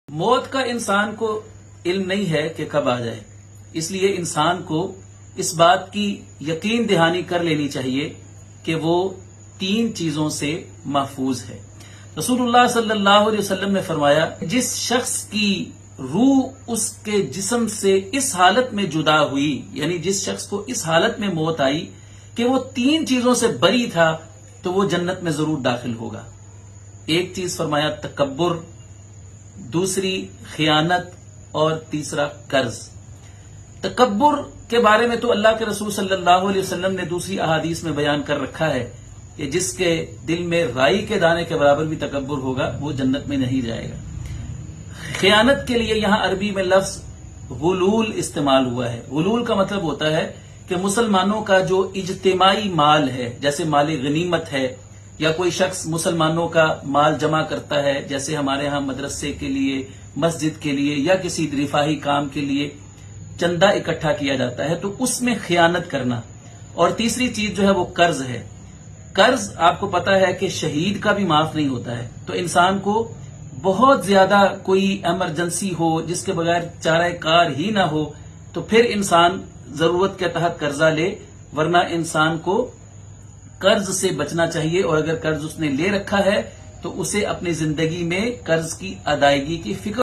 موت کا انسان کو علم نہیں ہے کہ کب آ جائے، اس لیے انسان کو اس بات کی یقین دہانی کر لینی چاہیے کہ وہ تین چیزوں سے محفوظ ہے۔ رسول اللہ صلی اللہ علیہ وسلم نے فرمایا، جس شخص کی روح اس کے جسم سے اس حالت میں جدا ہوئی، یعنی جس شخص کو اس حالت میں موت آئی کہ وہ تین چیزوں سے بری تھا، تو وہ جنت میں ضرور داخل ہوگا۔ ایک چیز فرمایا تکبر، دوسری خیانت، اور تیسرا قرض۔ تکبر کے بارے میں تو اللہ کے رسول صلی اللہ علیہ وسلم نے دوسری احادیث میں بیان کر رکھا ہے کہ جس کے دل میں رائی کے دانے کے برابر بھی تکبر ہوگا وہ جنت میں نہیں جائے گا۔ خیانت کے لیے یہاں عربی میں لفظ غلول استعمال ہوا ہے۔ غلول کا مطلب ہوتا ہے کہ مسلمانوں کا جو اجتماعی مال ہے، جیسے مال غنیمت ہے، یا کوئی شخص مسلمانوں کا مال جمع کرتا ہے، جیسے ہمارے ہاں مدرسے کے لیے، مسجد کے لیے، یا کسی رفاہی کام کے لیے چندہ اکٹھا کیا جاتا ہے، تو اس میں خیانت کرنا۔ اور تیسری چیز جو ہے وہ قرض ہے۔ قرض آپ کو پتا ہے کہ شہید کا بھی معاف نہیں ہوتا ہے، تو انسان کو بہت زیادہ کوئی ایمرجنسی ہو جس کے بغیر چارہ کار ہی نہ ہو تو پھر انسان ضرورت کے تحت قرضہ لے، ورنہ انسان کو قرض سے بچنا چاہیے۔ اور اگر قرض اس نے لے رکھا ہے تو اسے اپنی زندگی میں قرض کی ادائیگی کی فکر